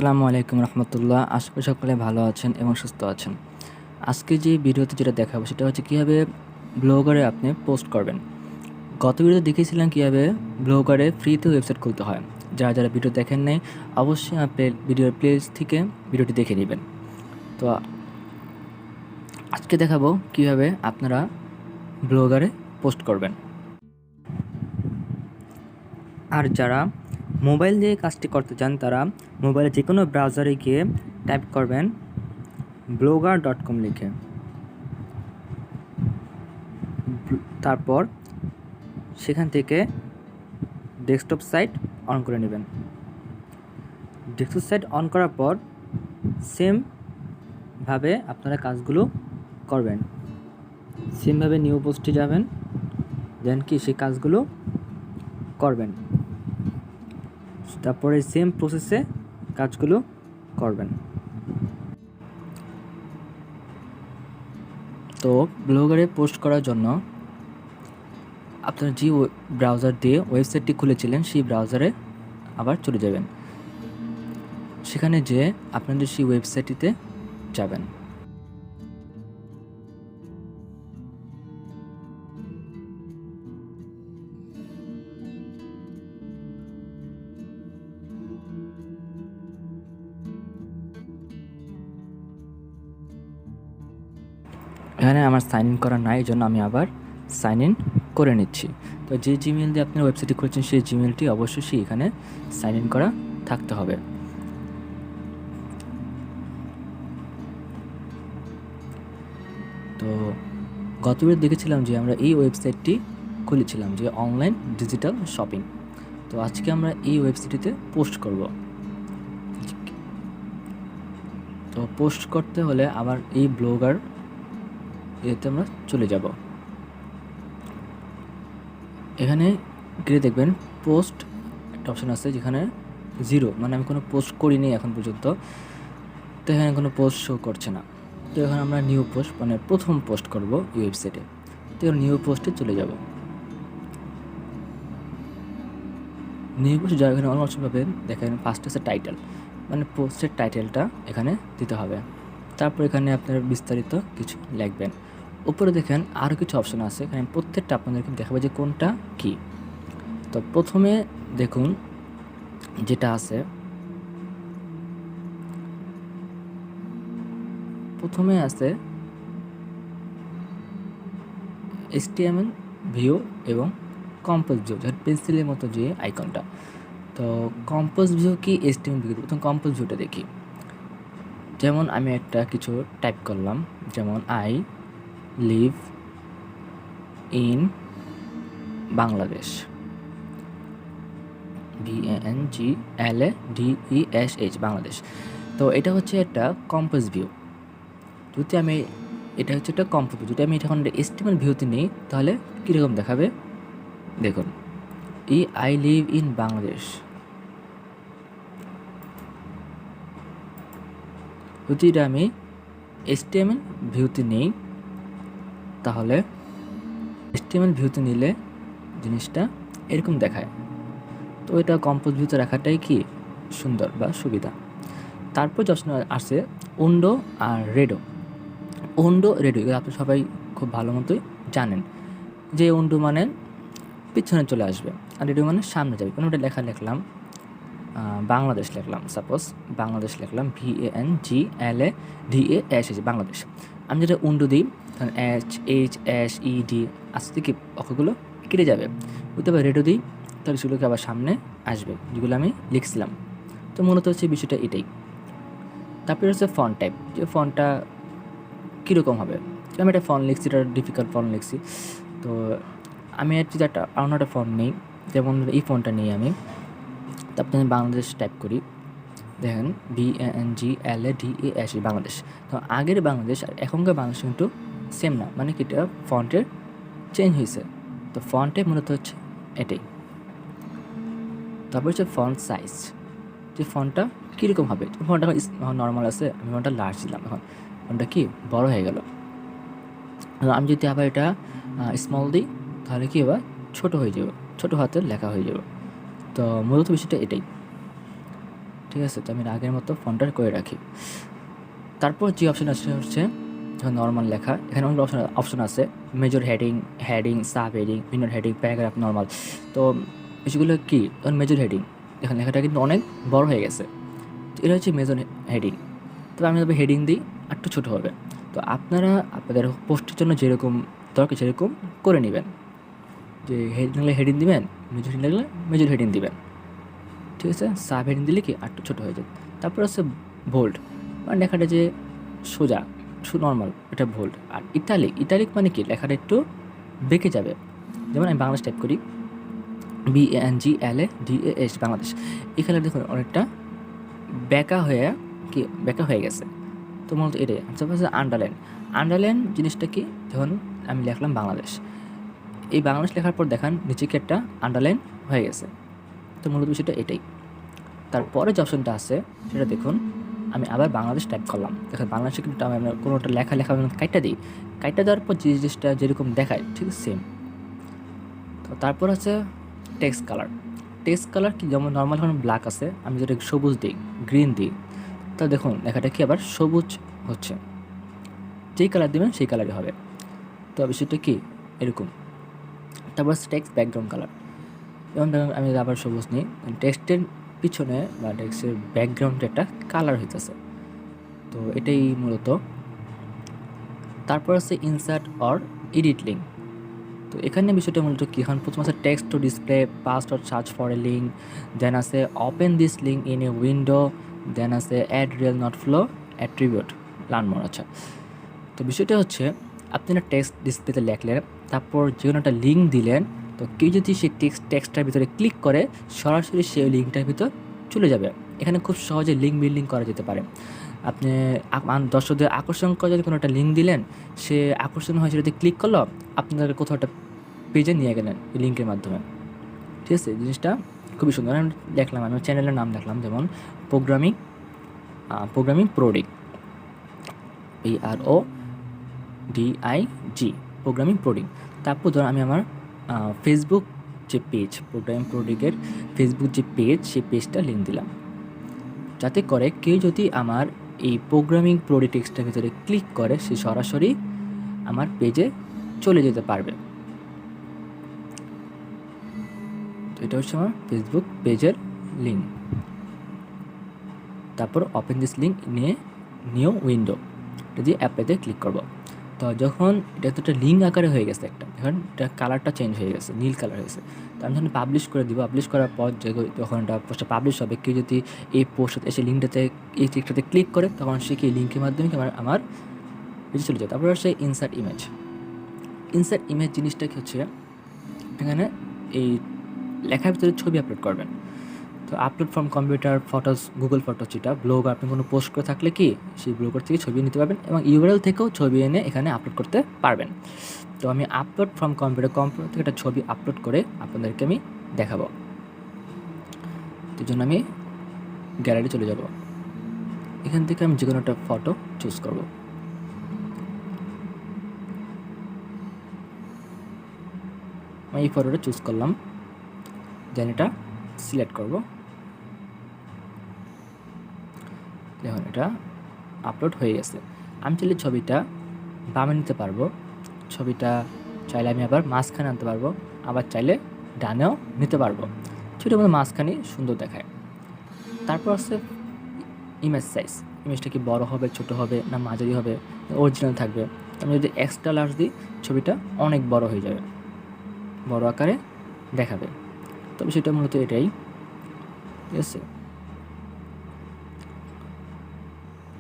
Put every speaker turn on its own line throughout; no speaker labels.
আসসালামু আলাইকুম রহমতুল্লাহ। আশা করি সকলে ভালো আছেন এবং সুস্থ আছেন। আজকে যে ভিডিওতে যেটা দেখাবো সেটা হচ্ছে কীভাবে ব্লগারে আপনি পোস্ট করবেন। গত ভিডিওতে দেখিয়েছিলাম কীভাবে ব্লগারে ফ্রিতে ওয়েবসাইট খুলতে হয়। যারা যারা ভিডিও দেখেন নাই অবশ্যই আপনি ভিডিওর প্লেলিস্ট থেকে ভিডিওটি দেখে নেবেন। তো আজকে দেখাবো কীভাবে আপনারা ব্লগারে পোস্ট করবেন। আর যারা মোবাইল দিয়ে কাজটি করতে চান তারা মোবাইলে যে কোনো ব্রাউজারে গিয়ে টাইপ করবেন blogger.com লিখে, তারপর সেখান থেকে ডেস্কটপ সাইট অন করে নেবেন। ডেস্কটপ সাইট অন করার পর সেমভাবে আপনারা কাজগুলো করবেন। সেমভাবে নিউ পোস্টে যাবেন, দেন কি সেই কাজগুলো করবেন, তারপরে সেম প্রসেসে কাজগুলো করবেন। তো ব্লগারে পোস্ট করার জন্য আপনারা যে ব্রাউজার দিয়ে ওয়েবসাইটটি খুলেছিলেন সেই ব্রাউজারে আবার চলে যাবেন। সেখানে যেয়ে আপনাদের সেই ওয়েবসাইটটিতে যাবেন। এখানে আমার সাইন ইন করা নাই, এই জন্য আমি আবার সাইন ইন করে নিচ্ছি। তো যে জিমেল দিয়ে আপনার ওয়েবসাইটটি খুলেছেন সেই জিমেলটি অবশ্যই এখানে সাইন ইন করা থাকতে হবে। তো গতবার দেখেছিলাম যে আমরা এই ওয়েবসাইটটি খুলেছিলাম যে অনলাইন ডিজিটাল শপিং। তো আজকে আমরা এই ওয়েবসাইটটিতে পোস্ট করব। তো পোস্ট করতে হলে আবার এই ব্লগার এতে আমরা চলে যাব। এখানে গিয়ে দেখবেন পোস্ট একটা অপশান আছে যেখানে 0, মানে আমি কোনো পোস্ট করিনি এখন পর্যন্ত, তো এখানে কোনো পোস্ট শো করছে না। তো এখন আমরা নিউ পোস্ট মানে প্রথম পোস্ট করব এই ওয়েবসাইটে। তো নিউ পোস্টে চলে যাব। নিউ পোস্ট যারা এখানে অন্য অপশন পাবেন, দেখেন ফার্স্ট আছে টাইটেল, মানে পোস্টের টাইটেলটা এখানে দিতে হবে। তারপর এখানে আপনার বিস্তারিত কিছু লিখবেন। উপরে দেখেন আরও কিছু অপশন আছে, এখানে প্রত্যেকটা আপনাদেরকে দেখাবে যে কোনটা কি। তো প্রথমে দেখুন যেটা আছে, প্রথমে আছে HTML ভিউ এবং কম্পোজ ভিউ, যেটা পেন্সিলের মতো যে আইকনটা। তো কম্পোজ ভিউ কি HTML ভিউ, প্রথম কম্পোজ ভিউটা দেখি। যেমন আমি একটা কিছু টাইপ করলাম, যেমন I live in Bangladesh, BANGLADESH Bangladesh. তো এটা হচ্ছে একটা কম্পোজ ভিউ। যদি আমি এটা হচ্ছে একটা কম্পোজ ভিউ, যদি আমি এটা এখন HTML ভিউতে নিই তাহলে কীরকম দেখাবে দেখুন, আই লিভ ইন বাংলাদেশ। যদি এটা আমি HTML ভিউতে নিই তাহলে HTML ভিউতে নিলে জিনিসটা এরকম দেখায়। তো এটা কম্পোজ ভিউতে রাখাটাই কি সুন্দর বা সুবিধা। তারপর যখন আসে উইন্ডো আর রেডো। উইন্ডো রেডো আপনি সবাই খুব ভালো মতোই জানেন যে উইন্ডো মানে পিছনে চলে আসবে আর রেডো মানে সামনে যাবে। কোনো একটা লিখলাম বাংলাদেশ, লিখলাম সাপোজ বাংলাদেশ, লিখলাম BANGLADESH বাংলাদেশ। আমি যেটা উইন্ডো দিই তখন HHSED আস্তে কি অক্ষরগুলো কেটে যাবে। বুঝতে পারি রেডো দিই তাহলে সেগুলোকে আবার সামনে আসবে যেগুলো আমি লিখছিলাম। তো মূলত হচ্ছে বিষয়টা এটাই। তারপরে হচ্ছে ফন্ট টাইপ, যে ফন্টটা কীরকম হবে। আমি একটা ফন্ট লিখছি, এটা ডিফিকাল্ট ফন্ট লিখছি। তো আমি যদি একটা অন্য একটা ফন্ট নেই, যেমন এই ফন্টটা নিই আমি, তারপর আমি বাংলাদেশ টাইপ করি, দেখেন BANGLADESH বাংলাদেশ। তো আগের বাংলাদেশ আর এখনকার বাংলাদেশ কিন্তু সেম না, মানে কি এটা ফন্টের চেঞ্জ হয়েছে। তো ফন্টে মূলত হচ্ছে এটাই। তারপর হচ্ছে ফন্ট সাইজ, যে ফন্টটা কীরকম হবে। ফন্টটা এখন নর্মাল আছে, আমি ফন্টটা লার্জ দিলাম, এখন ফন্টটা কি বড় হয়ে গেল। আমি যদি আবার এটা স্মল দিই তাহলে কি আবার ছোটো হয়ে যাবে, ছোটো হাতের লেখা হয়ে যাবে। তো মূলত বিষয়টা এটাই। ঠিক আছে? তো আমি আগের মতো ফন্টটা করে রাখি। তারপর যে অপশন আছে হচ্ছে যখন নর্মাল লেখা, এখানে অনেক অপশন আছে, major heading, sub heading, minor heading, paragraph, normal. তো সেগুলো কি? যেমন মেজর হেডিং, এখানে লেখাটা কিন্তু অনেক বড় হয়ে গেছে, তো এটা হচ্ছে মেজর হেডিং। তবে আমি তবে হেডিং দিই, একটু ছোটো হবে। তো আপনারা আপনাদের পোস্টের জন্য যেরকম দরকার সেরকম করে নেবেন, যে হেডিং লাগলে হেডিং দিবেন, মেজর হেডিং লাগলে মেজর হেডিং দিবেন, ঠিক আছে? সাব হেডিং দিলে কি একটু ছোটো হয়ে যায়। তারপর হচ্ছে বোল্ড, মানে লেখাটা যে সোজা নর্মাল, এটা বোল্ড। আর ইটালিক মানে কি? লেখাটা একটু বেঁকে যাবে। যেমন আমি বাংলাদেশ টাইপ করি, BANGLADAS, বাংলাদেশ। এখানে দেখুন অনেকটা বেঁকা হয়ে গেছে। তো মূলত এটাই। তারপর হচ্ছে আন্ডারলাইন জিনিসটা কি? যখন আমি লিখলাম বাংলাদেশ, এই বাংলাদেশ লেখার পর দেখান নিচে কি একটা আন্ডারলাইন হয়ে গেছে। তো মূলত বিষয়টা এটাই। তারপরে যে অপশনটা আছে সেটা দেখুন, আমি আবার বাংলাদেশ টাইপ করলাম। দেখেন বাংলাদেশে কিন্তু আমি কোনোটা লেখা কাইটটা দিই, কাইটটা দেওয়ার পর যে জিনিসটা যেরকম দেখায় ঠিক সেম। তো তারপর আছে টেক্সট কালার কি? যেমন নর্মাল এখন ব্ল্যাক আছে, আমি যদি সবুজ দিই, গ্রিন দিই, তা দেখুন লেখাটা কি আবার সবুজ হচ্ছে। যেই কালার দেবেন সেই কালারই হবে। তো বিষয়টা কি এরকম। তারপর টেক্সট ব্যাকগ্রাউন্ড কালার, যেমন ধরুন আমি আবার সবুজ নিই, টেক্সটের পিছনে বা টেক্সটের ব্যাকগ্রাউন্ডে একটা কালার হইতেছে। তো এটাই মূলত। তারপর আছে ইনসার্ট অর এডিট লিঙ্ক। তো এখানে বিষয়টা মূলত কী? এখন প্রথম আছে text to display, paste or search for a link, then আছে open this link in a window, then আছে add rel nofollow attribute, learn more. আচ্ছা, তো বিষয়টা হচ্ছে আপনি একটা টেক্সট ডিসপ্লেতে লেখলেন, তারপর যে কোনো একটা লিঙ্ক দিলেন, তো কেউ যদি সেই টেক্সটটার ভিতরে ক্লিক করে সরাসরি সেই লিঙ্কটার ভিতর চলে যাবে। এখানে খুব সহজে লিঙ্ক বিল্ডিং করা যেতে পারে। আপনি দর্শকদের আকর্ষণ করে যদি কোনো একটা লিঙ্ক দিলেন, সে আকর্ষণ হয় সেটাতে ক্লিক করলো, আপনাদের কোথাও একটা পেজে নিয়ে গেলেন এই লিঙ্কের মাধ্যমে, ঠিক আছে? জিনিসটা খুবই সুন্দর। আমি দেখলাম, আমি চ্যানেলের নাম দেখলাম, যেমন প্রোগ্রামিং প্রোডিক, PRODIG, প্রোগ্রামিং প্রোডিং। তারপর ধর আমি আমার ফেসবুক যে পেজ, প্রোগ্রামিং প্রোডিকের ফেসবুক যে পেজ, সেই পেজটা লিঙ্ক দিলাম, যাতে করে কেউ যদি আমার এই প্রোগ্রামিং প্রোডি টেক্সটের ভিতরে ক্লিক করে সে সরাসরি আমার পেজে চলে যেতে পারবে। তো এটা হচ্ছে আমার ফেসবুক পেজের লিঙ্ক। তারপর ওপেন দিস লিঙ্ক নিয়ে নিউ উইন্ডো, এটা দিয়ে অ্যাপ্লাইতে ক্লিক করব। তো যখন এটা তো একটা লিঙ্ক আকারে হয়ে গেছে, এখন এটা কালারটা চেঞ্জ হয়ে গেছে, নীল কালার হয়েছে। তো আমি যখন পাবলিশ করে দিব, পাবলিশ করার পর যখন এটা পোস্টটা পাবলিশ হবে, কেউ যদি এই পোস্টটাতে এসে লিঙ্কটাতে এই টেক্সটটাতে ক্লিক করে, তখন সে কি লিঙ্কের মাধ্যমে আমার পেজে চলে যায়। তারপর হচ্ছে ইনসার্ট ইমেজ জিনিসটা কি হচ্ছে, এখানে এই লেখার ভিতরে ছবি আপলোড করবেন। তো upload from computer, photos, Google photos, যেটা ব্লগ, আপনি কোনো পোস্ট করে থাকলে কি সেই ব্লগার থেকে ছবি নিতে পারবেন এবং ইউআরএল থেকেও ছবি এনে এখানে আপলোড করতে পারবেন। তো আমি আপলোড ফ্রম কম্পিউটার থেকে একটা ছবি আপলোড করে আপনাদেরকে আমি দেখাবো। তো জন্য আমি গ্যালারি চলে যাব, এখান থেকে আমি যে কোনো একটা ফটো চুজ করব। আমি এই ফটোটা চুজ করলাম, দেন এটা সিলেক্ট করব। দেখুন এটা আপলোড হয়ে গেছে। আমি চাইলে ছবিটা বামে নিতে পারবো, ছবিটা চাইলে আমি আবার মাঝখানে আনতে পারবো, আবার চাইলে ডানেও নিতে পারবো। ছবিটার মধ্যে মাঝখানে সুন্দর দেখায়। তারপর আছে ইমেজ সাইজ, ইমেজটা কি বড় হবে, ছোট হবে, না মাঝারি হবে, অরিজিনাল থাকবে। আমি যদি এক্সট্রা লার্জ দিই, ছবিটা অনেক বড় হয়ে যাবে, বড় আকারে দেখাবে। তবে সেটা মূলত এটাই, ঠিক আছে?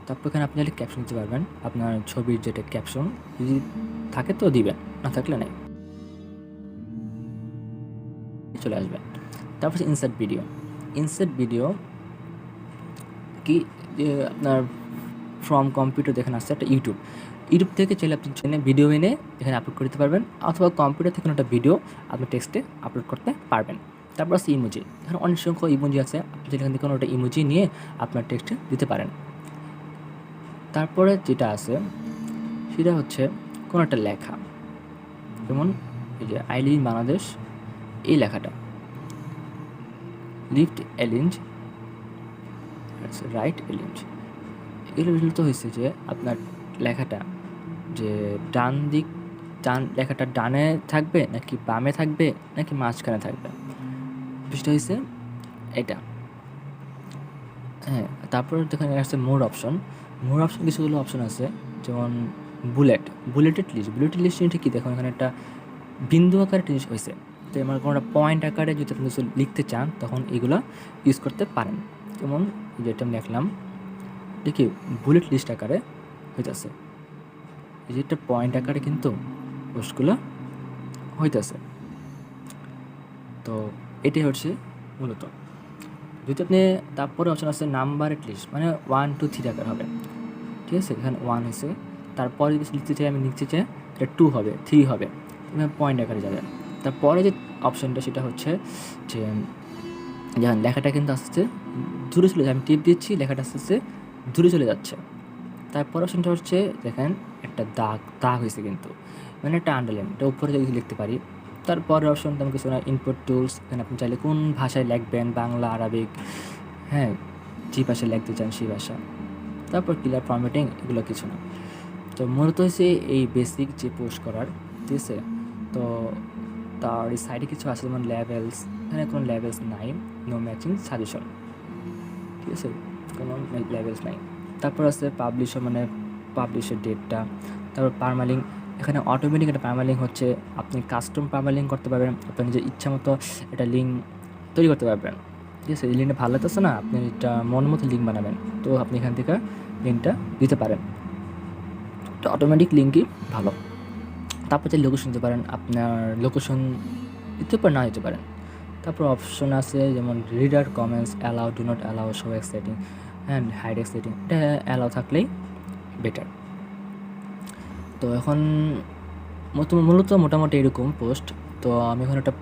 তারপর এখানে আপনি ক্যাপশন দিতে পারবেন, আপনার ছবির যেটা ক্যাপশন যদি থাকে তো দিবেন, না থাকলে নাই, চলে আসবে। তারপর ইনসার্ট ভিডিও কি, যে আপনার ফ্রম কম্পিউটার দেখেন আসছে একটা ইউটিউব থেকে চাইলে আপনি ভিডিও এনে এখানে আপলোড করতে পারবেন, অথবা কম্পিউটার থেকে একটা ভিডিও আপনি টেক্সটে আপলোড করতে পারবেন। তারপর আছে ইমোজি, এখানে অনেক সংখ্যক ইমোজি আছে, আপনি এখান থেকে কোনো একটা ইমোজি নিয়ে আপনার টেক্সটে দিতে পারেন। তারপরে যেটা আছে সেটা হচ্ছে কোনো একটা লেখা, যেমন এই যে আই লিভ ইন বাংলাদেশ, এই লেখাটা লিফট এলিঞ্জ রাইট এলিমেন্ট। এলিমেন্ট তো হয়েছে যে আপনার লেখাটা যে লেখাটা ডানে থাকবে নাকি বামে থাকবে নাকি মাঝখানে থাকবে, বিষয়টা হয়েছে এটা। হ্যাঁ, তারপর দেখেন আসছে মোর অপশন। মোর অপশন কিছুগুলো অপশন আছে, যেমন বুলেটেড লিস্ট জিনিসটা কি, দেখুন এখানে একটা বিন্দু আকারে জিনিস হয়েছে। তো আমার কোনো পয়েন্ট আকারে যদি আপনি কিছু লিখতে চান তখন এগুলো ইউজ করতে পারেন। যেমন যেটা আমি লিখলাম দেখি বুলেট লিস্ট আকারে হইতেছে, এই যে একটা পয়েন্ট আকারে কিন্তু পোস্টগুলো হইতেছে। তো এটাই হচ্ছে মূলত। যদি আপনি তারপরে অপশন আছে নাম্বারেড লিস্ট, মানে 1 2 3 আকার হবে, ঠিক আছে। এখানে 1 হয়েছে, তারপরে যদি লিখতে চাই আমি লিখতে চাই এটা 2 হবে, 3 হবে, পয়েন্ট আকারে যাবে। তারপরে যে অপশনটা সেটা হচ্ছে যে যেমন লেখাটা কিন্তু আস্তে আস্তে দূরে চলে যায়, আমি টিপ দিচ্ছি লেখাটা আস্তে আস্তে দূরে চলে যাচ্ছে। তারপর অপশনটা হচ্ছে দেখেন একটা দাগ হয়েছে কিন্তু, মানে একটা আন্ডারলাইন, এটা উপরে যদি লিখতে পারি। তারপরের অপশনটা আমি কিছু না, ইনপুট টুলস, এখানে আপনি চাইলে কোন ভাষায় লিখবেন, বাংলা, আরবিক, হ্যাঁ যে ভাষায় লিখতে চান সেই ভাষা। তারপর ক্লিয়ার ফরম্যাটিং, এগুলো কিছু না। তো মূলত হচ্ছে এই বেসিক যে পোস্ট করার, ঠিক আছে। তো তার এই সাইডে কিছু আছে যেমন লেভেলস, এখানে কোনো লেভেলস নাই, নো ম্যাচিং সাজেশন, ঠিক আছে, কোনো লেভেলস নাই। তারপর আছে পাবলিশার, মানে পাবলিশের ডেটটা। তারপর পারমালিঙ্ক, এখানে অটোমেটিক একটা পারমালিঙ্ক হচ্ছে, আপনি কাস্টম পারমালিঙ্ক করতে পারবেন, আপনার নিজের ইচ্ছা মতো একটা লিঙ্ক তৈরি করতে পারবেন, ঠিক আছে। এই লিঙ্কটা ভালো লাগতেছে না, আপনি এটা মন মতো লিঙ্ক বানাবেন, তো আপনি এখান থেকে লিঙ্কটা দিতে পারেন, তো অটোমেটিক লিঙ্কই ভালো। তারপর যে লোকেশন দিতে পারেন, আপনার লোকেশন দিতে পারেন, না দিতে পারেন। তারপর অপশন আছে যেমন reader comments, allow, do not allow, show exciting and hide exciting, এটা অ্যালাউ থাকলেই বেটার। তো এখন মূলত মোটামুটি এরকম পোস্ট। তো আমি এখন একটা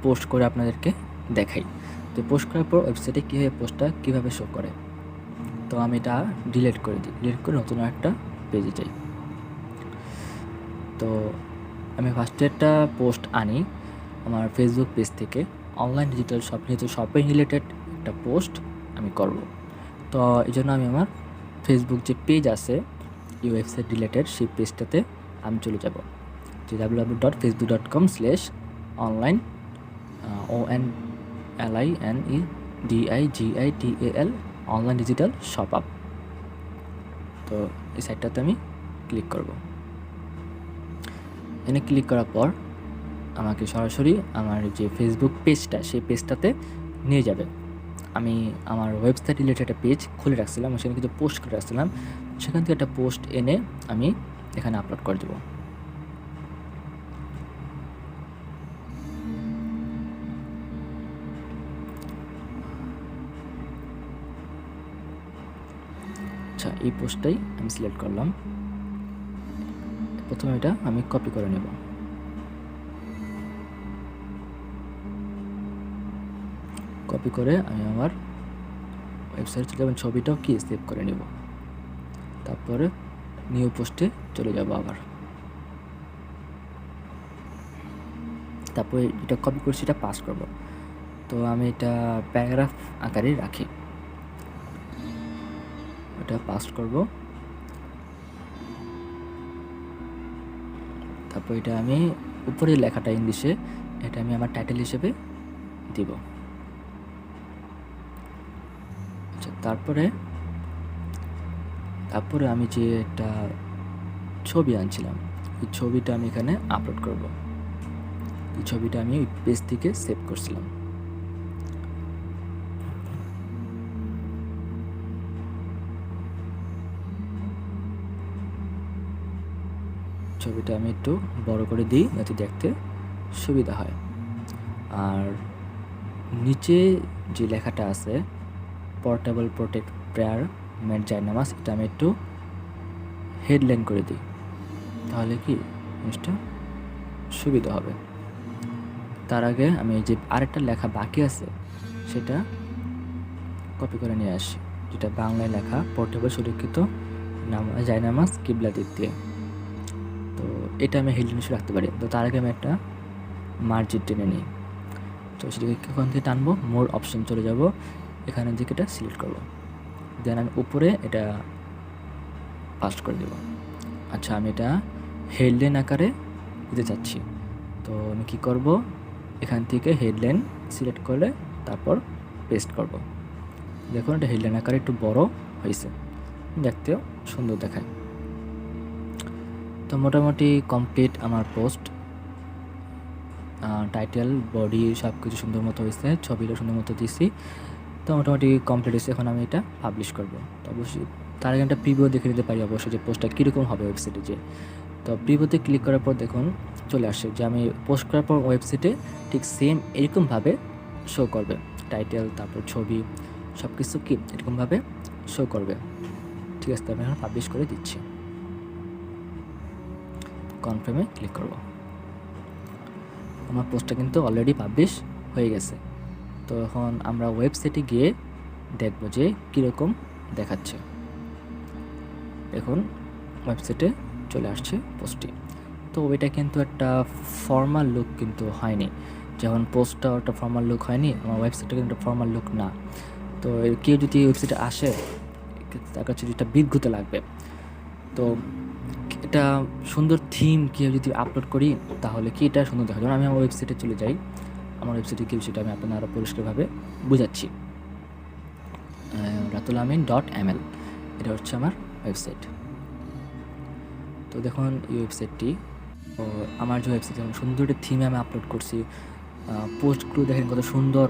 পোস্ট করে আপনাদেরকে দেখাই। তো পোস্ট করার পর ওয়েবসাইটে কীভাবে পোস্টটা কীভাবে শো করে। তো আমি এটা ডিলিট করে দিই, ডিলিট করে নতুন একটা পেজে যাই। তো আমি ফার্স্টে একটা পোস্ট আনি আমার ফেসবুক পেজ থেকে, অনলাইন ডিজিটাল শপ, যেহেতু শপিং রিলেটেড একটা পোস্ট আমি করব। তো এই জন্য আমি আমার ফেসবুক যে পেজ আছে এই ওয়েবসাইট রিলেটেড, সেই পেজটাতে আমি চলে যাব, যে www.facebook.com/online ONLINEDIGITAL online digital shop up. তো এই সাইটটাতে আমি ক্লিক করব। এখানে ক্লিক করার পর আমাকে সরাসরি আমার যে ফেসবুক পেজটা সেই পেজটাতে নিয়ে যাবে। আমি আমার ওয়েবসাইট রিলেটেড একটা পেজ খুলে রাখছিলাম, সেখানে কিছু পোস্ট করে রাখছিলাম, সেখান থেকে একটা পোস্ট এনে আমি এখানে আপলোড করে দেবো। আচ্ছা, এই পোস্টটাই আমি সিলেক্ট করলাম। প্রথমে এটা আমি কপি করে নেব। কপি করে আমি আমার ওয়েবসাইট চলে যাবেন, ছবিটাও কি সেভ করে নেব। তারপরে নিউ পোস্টে চলে যাব আবার। তারপরে এটা কপি করছি, এটা পাস করব। তো আমি এটা প্যারাগ্রাফ আকারে রাখি, এটা পাস করব। তারপর এটা আমি উপরে লেখাটা ইংলিশে, এটা আমি আমার টাইটেল হিসেবে দিব। আচ্ছা, তারপরে আমি যে একটা ছবি আনছিলাম, এই ছবিটা আমি এখানে আপলোড করব। এই ছবিটা আমি ওই পেজ থেকে সেভ করছিলাম। ছবিটা আমি একটু বড় করে দিই যাতে দেখতে সুবিধা হয়। আর নিচে যে লেখাটা আছে পোর্টেবল প্রোটেক্ট প্রেয়ার মেড জায়নামাজ, এটা আমি একটু হেডলাইন করে দিই, তাহলে কি জিনিসটা সুবিধা হবে। তার আগে আমি যে আরেকটা লেখা বাকি আছে সেটা কপি করে নিয়ে আসি, যেটা বাংলায় লেখা, পোর্টেবল সুরক্ষিত জায়নামাজ কিবলা দিক দিয়ে। তো এটা আমি হেডলাইন হিসেবে রাখতে পারি। তো তার আগে আমি একটা মার্জিন টেনে নিই। তো সেটাকে ওখান থেকে টানবো, মোর অপশন চলে যাব, এখানে দিকে এটা সিলেক্ট করব। দেন আমি উপরে এটা পাস্ট করে দেব। আচ্ছা, আমি এটা হেডলাইন আকারে দিতে চাচ্ছি, তো আমি কি করব, এখান থেকে হেডলাইন সিলেক্ট করে তারপর পেস্ট করব। দেখুন এটা হেডলাইন আকারে একটু বড় হয়েছে, দেখতেও সুন্দর দেখায়। তো মোটামুটি কমপ্লিট আমার পোস্ট, টাইটেল বডি সব কিছু সুন্দর মতো হয়েছে, ছবিটা সুন্দর মতো দিয়েছি। তো মোটামুটি কমপ্লিট হয়েছে। এখন আমি এটা পাবলিশ করব। তো অবশ্যই তার আগে একটা প্রিভিউ দেখে নিতে পারি অবশ্যই যে পোস্টটা কীরকম হবে ওয়েবসাইটে যে। তো প্রিভিউতে ক্লিক করার পর দেখুন চলে আসছে যে আমি পোস্ট করার পর ওয়েবসাইটে ঠিক সেম এরকমভাবে শো করবে, টাইটেল তারপর ছবি সব কিছু কি এরকমভাবে শো করবে। ঠিক আছে, আমি এখন পাবলিশ করে দিচ্ছি। কনফার্মে ক্লিক করব। আমার পোস্টটা কিন্তু অলরেডি পাবলিশ হয়ে গেছে। তো এখন আমরা ওয়েবসাইটে গিয়ে দেখব যে কীরকম দেখাচ্ছে। এখন ওয়েবসাইটে চলে আসছে পোস্টটি। তো এটা কিন্তু একটা ফর্মাল লুক কিন্তু হয়নি, যেমন পোস্টটা একটা ফর্মাল লুক হয়নি, আমার ওয়েবসাইটটা কিন্তু একটা ফর্মাল লুক না। তো কেউ যদি ওয়েবসাইটে আসে তার কাছে যেটা বিদ্যুৎ লাগবে। তো এটা সুন্দর থিম কেউ যদি আপলোড করি তাহলে কি এটা সুন্দর দেখা, যেমন আমি আমার ওয়েবসাইটে চলে যাই, আমার ওয়েবসাইটে কি সেটা আমি আপনার আরও পরিষ্কারভাবে বুঝাচ্ছি। ratulamin.ml এটা হচ্ছে আমার ওয়েবসাইট। তো দেখুন এই ওয়েবসাইটটি, তো আমার যে ওয়েবসাইট যেমন সুন্দর একটা থিমে আমি আপলোড করছি, পোস্টগুলো দেখেন কত সুন্দর,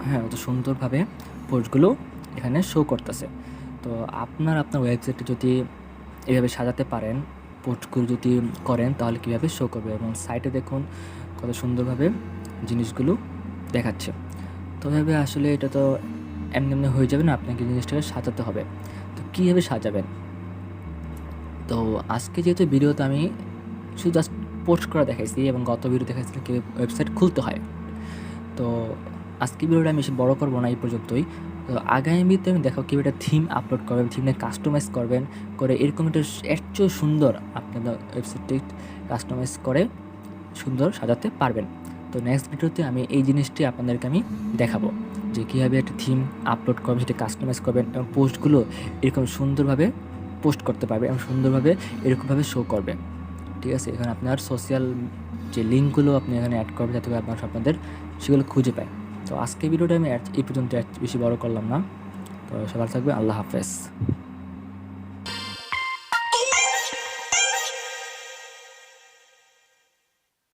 হ্যাঁ কত সুন্দরভাবে পোস্টগুলো এখানে শো করতেছে। তো আপনার ওয়েবসাইটে যদি এভাবে সাজাতে পারেন, পোস্টগুলো যদি করেন তাহলে কীভাবে শো করবে, এবং সাইটে দেখুন কত সুন্দরভাবে জিনিসগুলো দেখাচ্ছে। তো এভাবে আসলে এটা তো এমনি এমনি হয়ে যাবে না, আপনাকে জিনিসটাকে সাজাতে হবে। তো কীভাবে সাজাবেন, তো আজকে যেহেতু ভিডিওতে আমি শুধু জাস্ট পোস্ট করা দেখাইছি এবং গত ভিডিও দেখাইছিলাম কীভাবে ওয়েবসাইট খুলতে হয়। তো আজকে ভিডিওটা আমি বেশি বড় করবো না, এই পর্যন্তই। তো আগামী ভিডিওতে আমি দেখো কীভাবে একটা থিম আপলোড করবেন, থিমটা কাস্টমাইজ করবেন, করে এরকম একটা এর চেয়েও সুন্দর আপনাদের ওয়েবসাইটটি কাস্টমাইজ করে সুন্দর সাজাতে পারবেন। তো নেক্সট ভিডিওতে আমি এই জিনিসটি আপনাদেরকে আমি দেখাবো যে কীভাবে একটা থিম আপলোড করবেন, সেটা কাস্টমাইজ করবেন এবং পোস্টগুলো এরকম সুন্দরভাবে পোস্ট করতে পারবে এবং সুন্দরভাবে এরকমভাবে শো করবে। ঠিক আছে, এখানে আপনার সোশ্যাল যে লিঙ্কগুলো আপনি এখানে অ্যাড করবেন যাতে করে আপনাদের সেগুলো খুঁজে পায়। তো আজকে ভিডিওটা আমি এই পর্যন্ত বেশি বড় করলাম না। তো সবাই থাকবে, আল্লাহ হাফেজ।